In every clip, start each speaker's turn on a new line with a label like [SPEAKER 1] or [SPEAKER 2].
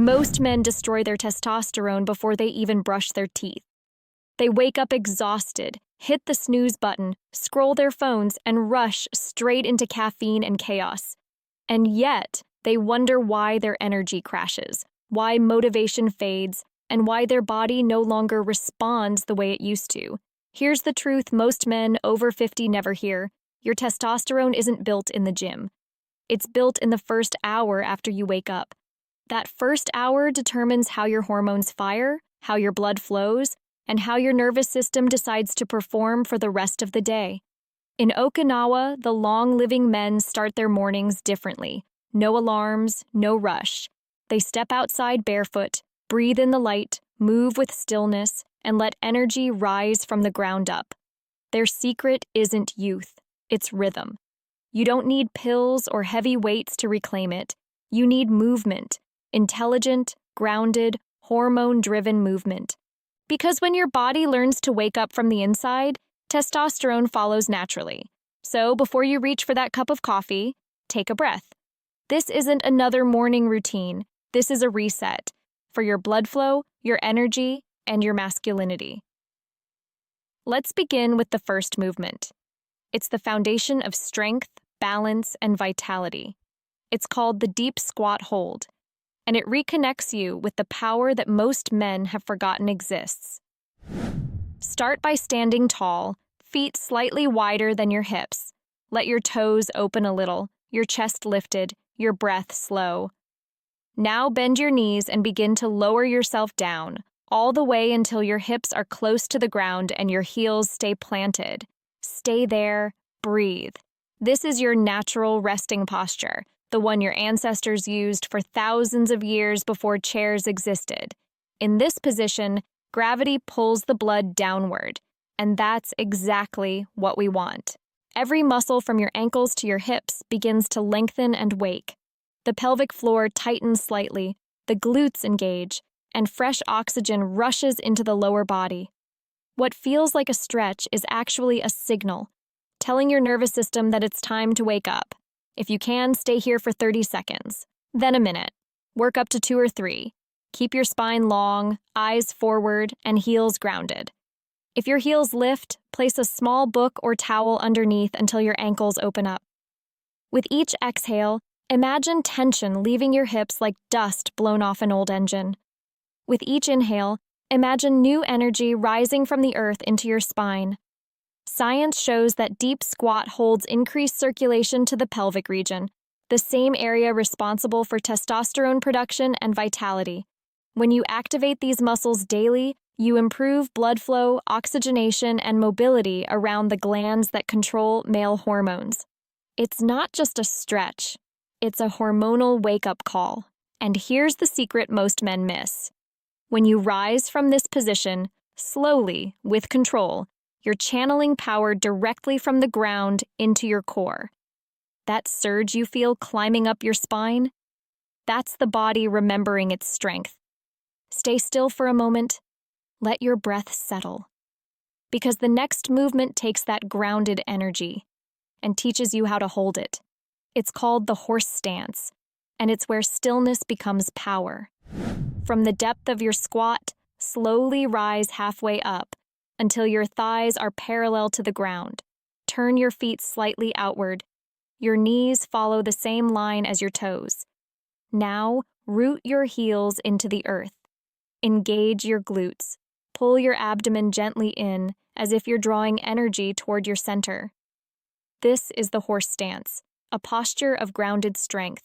[SPEAKER 1] Most men destroy their testosterone before they even brush their teeth. They wake up exhausted, hit the snooze button, scroll their phones, and rush straight into caffeine and chaos. And yet, they wonder why their energy crashes, why motivation fades, and why their body no longer responds the way it used to. Here's the truth most men over 50 never hear. Your testosterone isn't built in the gym. It's built in the first hour after you wake up. That first hour determines how your hormones fire, how your blood flows, and how your nervous system decides to perform for the rest of the day. In Okinawa, the long-living men start their mornings differently. No alarms, no rush. They step outside barefoot, breathe in the light, move with stillness, and let energy rise from the ground up. Their secret isn't youth, it's rhythm. You don't need pills or heavy weights to reclaim it. You need movement, intelligent, grounded, hormone-driven movement. Because when your body learns to wake up from the inside, testosterone follows naturally. So before you reach for that cup of coffee, take a breath. This isn't another morning routine. This is a reset for your blood flow, your energy, and your masculinity. Let's begin with the first movement. It's the foundation of strength, balance, and vitality. It's called the deep squat hold, and it reconnects you with the power that most men have forgotten exists. Start by standing tall, feet slightly wider than your hips. Let your toes open a little, your chest lifted, your breath slow. Now bend your knees and begin to lower yourself down, all the way until your hips are close to the ground and your heels stay planted. Stay there, breathe. This is your natural resting posture, the one your ancestors used for thousands of years before chairs existed. In this position, gravity pulls the blood downward, and that's exactly what we want. Every muscle from your ankles to your hips begins to lengthen and wake. The pelvic floor tightens slightly, the glutes engage, and fresh oxygen rushes into the lower body. What feels like a stretch is actually a signal, telling your nervous system that it's time to wake up. If you can, stay here for 30 seconds, then a minute. Work up to 2 or 3. Keep your spine long, eyes forward, and heels grounded. If your heels lift, place a small book or towel underneath until your ankles open up. With each exhale, imagine tension leaving your hips like dust blown off an old engine. With each inhale, imagine new energy rising from the earth into your spine. Science shows that deep squat holds increased circulation to the pelvic region, the same area responsible for testosterone production and vitality. When you activate these muscles daily, you improve blood flow, oxygenation, and mobility around the glands that control male hormones. It's not just a stretch, it's a hormonal wake-up call. And here's the secret most men miss. When you rise from this position, slowly, with control, you're channeling power directly from the ground into your core. That surge you feel climbing up your spine? That's the body remembering its strength. Stay still for a moment. Let your breath settle. Because the next movement takes that grounded energy and teaches you how to hold it. It's called the horse stance, and it's where stillness becomes power. From the depth of your squat, slowly rise halfway up until your thighs are parallel to the ground. Turn your feet slightly outward. Your knees follow the same line as your toes. Now, root your heels into the earth. Engage your glutes. Pull your abdomen gently in, as if you're drawing energy toward your center. This is the horse stance, a posture of grounded strength.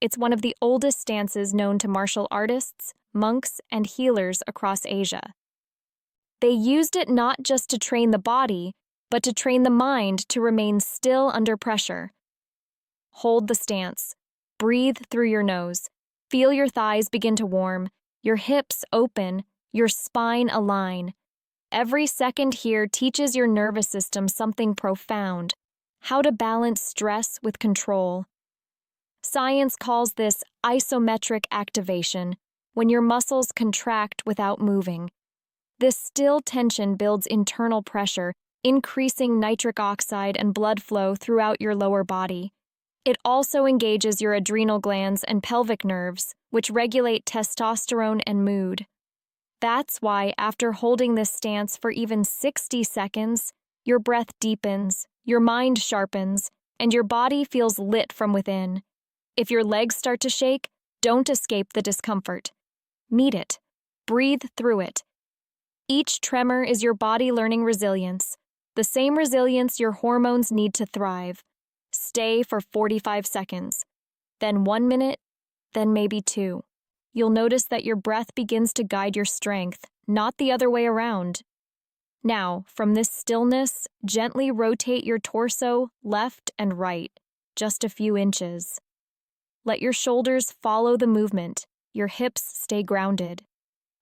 [SPEAKER 1] It's one of the oldest stances known to martial artists, monks, and healers across Asia. They used it not just to train the body, but to train the mind to remain still under pressure. Hold the stance. Breathe through your nose. Feel your thighs begin to warm, your hips open, your spine align. Every second here teaches your nervous system something profound: how to balance stress with control. Science calls this isometric activation, when your muscles contract without moving. This still tension builds internal pressure, increasing nitric oxide and blood flow throughout your lower body. It also engages your adrenal glands and pelvic nerves, which regulate testosterone and mood. That's why, after holding this stance for even 60 seconds, your breath deepens, your mind sharpens, and your body feels lit from within. If your legs start to shake, don't escape the discomfort. Meet it. Breathe through it. Each tremor is your body learning resilience, the same resilience your hormones need to thrive. Stay for 45 seconds, then 1 minute, then maybe 2. You'll notice that your breath begins to guide your strength, not the other way around. Now, from this stillness, gently rotate your torso left and right, just a few inches. Let your shoulders follow the movement, your hips stay grounded.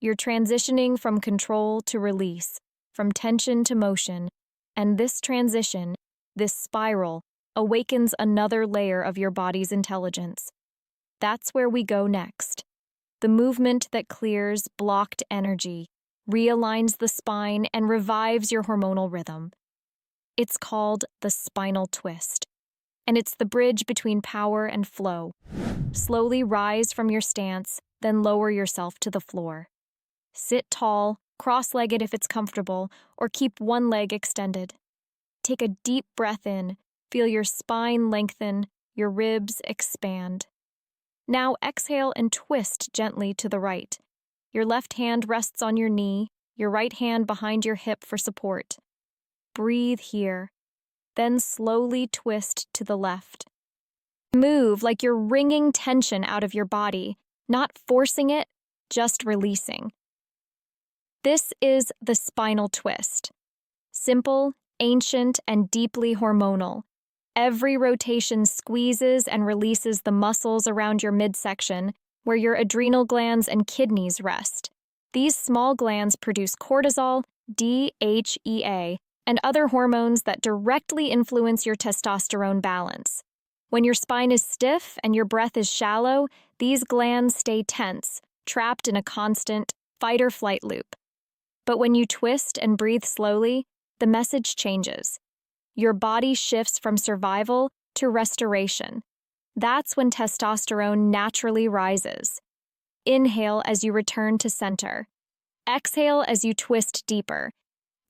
[SPEAKER 1] You're transitioning from control to release, from tension to motion, and this transition, this spiral, awakens another layer of your body's intelligence. That's where we go next. The movement that clears blocked energy, realigns the spine, and revives your hormonal rhythm. It's called the Spinal Twist, and it's the bridge between power and flow. Slowly rise from your stance, then lower yourself to the floor. Sit tall, cross-legged if it's comfortable, or keep one leg extended. Take a deep breath in, feel your spine lengthen, your ribs expand. Now exhale and twist gently to the right. Your left hand rests on your knee, your right hand behind your hip for support. Breathe here, then slowly twist to the left. Move like you're wringing tension out of your body, not forcing it, just releasing. This is the spinal twist. Simple, ancient, and deeply hormonal. Every rotation squeezes and releases the muscles around your midsection, where your adrenal glands and kidneys rest. These small glands produce cortisol, DHEA, and other hormones that directly influence your testosterone balance. When your spine is stiff and your breath is shallow, these glands stay tense, trapped in a constant fight-or-flight loop. But when you twist and breathe slowly, the message changes. Your body shifts from survival to restoration. That's when testosterone naturally rises. Inhale as you return to center. Exhale as you twist deeper.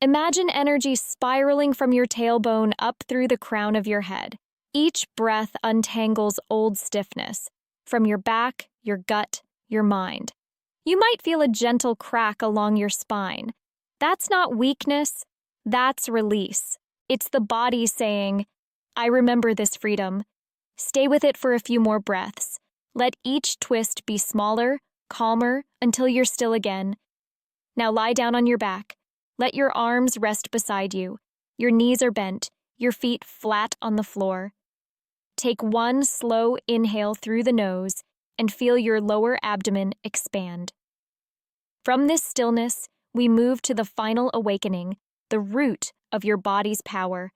[SPEAKER 1] Imagine energy spiraling from your tailbone up through the crown of your head. Each breath untangles old stiffness from your back, your gut, your mind. You might feel a gentle crack along your spine. That's not weakness, that's release. It's the body saying, I remember this freedom. Stay with it for a few more breaths. Let each twist be smaller, calmer, until you're still again. Now lie down on your back. Let your arms rest beside you. Your knees are bent, your feet flat on the floor. Take one slow inhale through the nose and feel your lower abdomen expand. From this stillness, we move to the final awakening, the root of your body's power.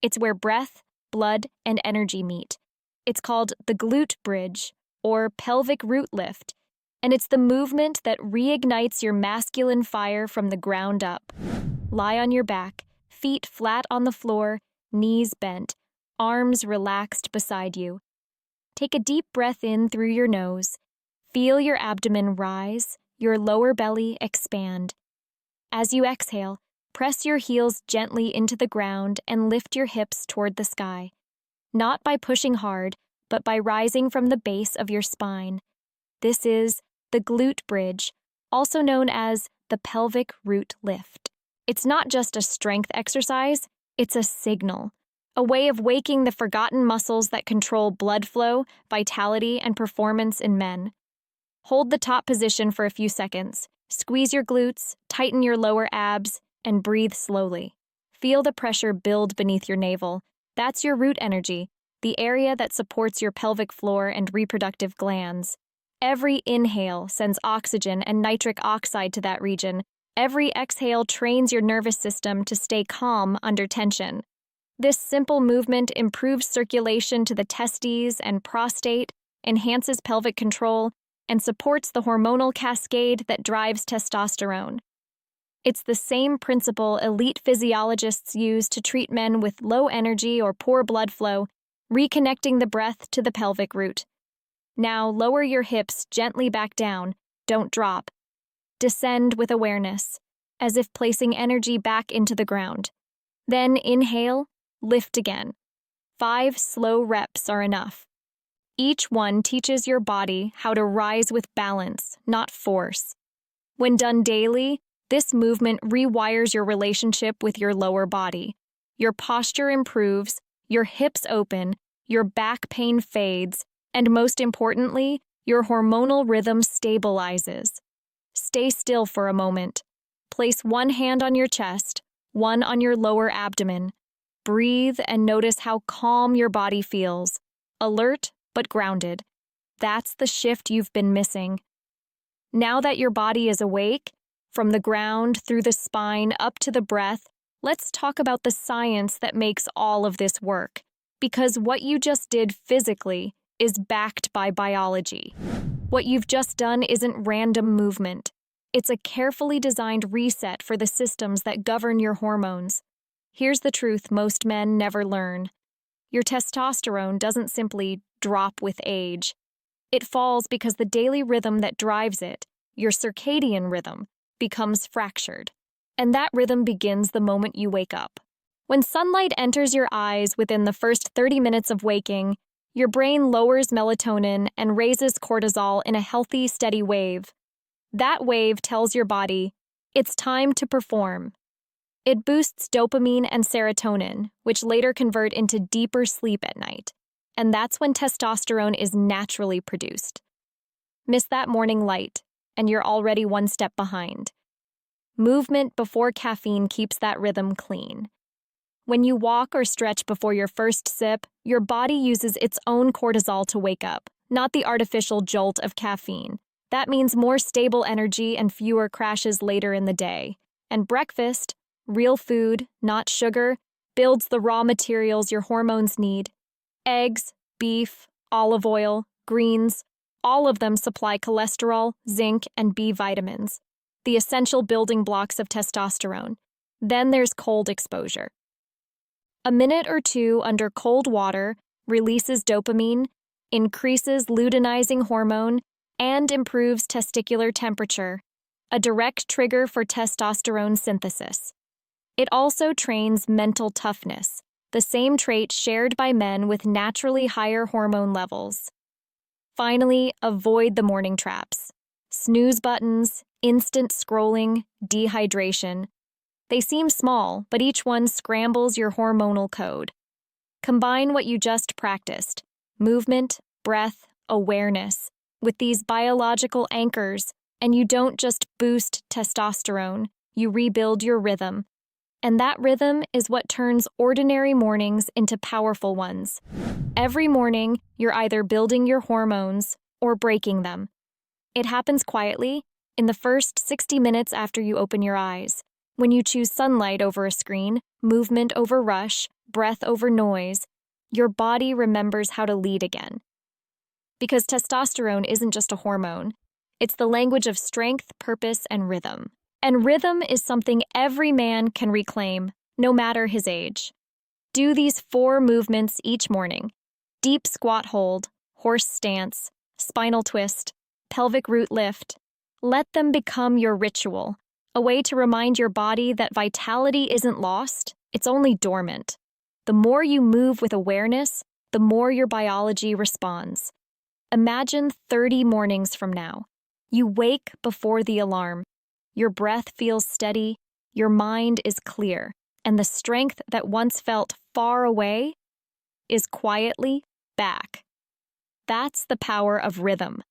[SPEAKER 1] It's where breath, blood, and energy meet. It's called the glute bridge, or pelvic root lift, and it's the movement that reignites your masculine fire from the ground up. Lie on your back, feet flat on the floor, knees bent, arms relaxed beside you. Take a deep breath in through your nose. Feel your abdomen rise, your lower belly expand. As you exhale, press your heels gently into the ground and lift your hips toward the sky. Not by pushing hard, but by rising from the base of your spine. This is the glute bridge, also known as the pelvic root lift. It's not just a strength exercise, it's a signal, a way of waking the forgotten muscles that control blood flow, vitality, and performance in men. Hold the top position for a few seconds. Squeeze your glutes, tighten your lower abs, and breathe slowly. Feel the pressure build beneath your navel. That's your root energy, the area that supports your pelvic floor and reproductive glands. Every inhale sends oxygen and nitric oxide to that region. Every exhale trains your nervous system to stay calm under tension. This simple movement improves circulation to the testes and prostate, enhances pelvic control, and supports the hormonal cascade that drives testosterone. It's the same principle elite physiologists use to treat men with low energy or poor blood flow, reconnecting the breath to the pelvic root. Now lower your hips gently back down, don't drop. Descend with awareness, as if placing energy back into the ground. Then inhale, lift again. 5 slow reps are enough. Each one teaches your body how to rise with balance, not force. When done daily, this movement rewires your relationship with your lower body. Your posture improves, your hips open, your back pain fades, and most importantly, your hormonal rhythm stabilizes. Stay still for a moment. Place one hand on your chest, one on your lower abdomen. Breathe and notice how calm your body feels, alert but grounded. That's the shift you've been missing. Now that your body is awake, from the ground through the spine up to the breath, let's talk about the science that makes all of this work. Because what you just did physically is backed by biology. What you've just done isn't random movement. It's a carefully designed reset for the systems that govern your hormones. Here's the truth most men never learn. Your testosterone doesn't simply drop with age. It falls because the daily rhythm that drives it, your circadian rhythm, becomes fractured. And that rhythm begins the moment you wake up. When sunlight enters your eyes within the first 30 minutes of waking, your brain lowers melatonin and raises cortisol in a healthy, steady wave. That wave tells your body, it's time to perform. It boosts dopamine and serotonin, which later convert into deeper sleep at night. And that's when testosterone is naturally produced. Miss that morning light, and you're already one step behind. Movement before caffeine keeps that rhythm clean. When you walk or stretch before your first sip, your body uses its own cortisol to wake up, not the artificial jolt of caffeine. That means more stable energy and fewer crashes later in the day. And breakfast, real food, not sugar, builds the raw materials your hormones need. Eggs, beef, olive oil, greens, all of them supply cholesterol, zinc, and B vitamins, the essential building blocks of testosterone. Then there's cold exposure. A minute or two under cold water releases dopamine, increases luteinizing hormone, and improves testicular temperature, a direct trigger for testosterone synthesis. It also trains mental toughness, the same trait shared by men with naturally higher hormone levels. Finally, avoid the morning traps. Snooze buttons, instant scrolling, dehydration. They seem small, but each one scrambles your hormonal code. Combine what you just practiced, movement, breath, awareness, with these biological anchors, and you don't just boost testosterone, you rebuild your rhythm. And that rhythm is what turns ordinary mornings into powerful ones. Every morning, you're either building your hormones or breaking them. It happens quietly, in the first 60 minutes after you open your eyes. When you choose sunlight over a screen, movement over rush, breath over noise, your body remembers how to lead again. Because testosterone isn't just a hormone, it's the language of strength, purpose, and rhythm. And rhythm is something every man can reclaim, no matter his age. Do these 4 movements each morning: deep squat hold, horse stance, spinal twist, pelvic root lift. Let them become your ritual, a way to remind your body that vitality isn't lost, it's only dormant. The more you move with awareness, the more your biology responds. Imagine 30 mornings from now. You wake before the alarm. Your breath feels steady, your mind is clear, and the strength that once felt far away is quietly back. That's the power of rhythm,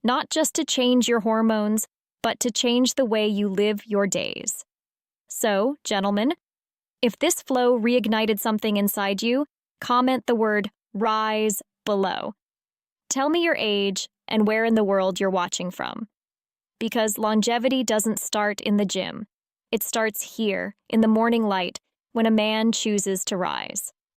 [SPEAKER 1] not just to change your hormones, but to change the way you live your days. So, gentlemen, if this flow reignited something inside you, comment the word RISE below. Tell me your age and where in the world you're watching from. Because longevity doesn't start in the gym. It starts here, in the morning light, when a man chooses to rise.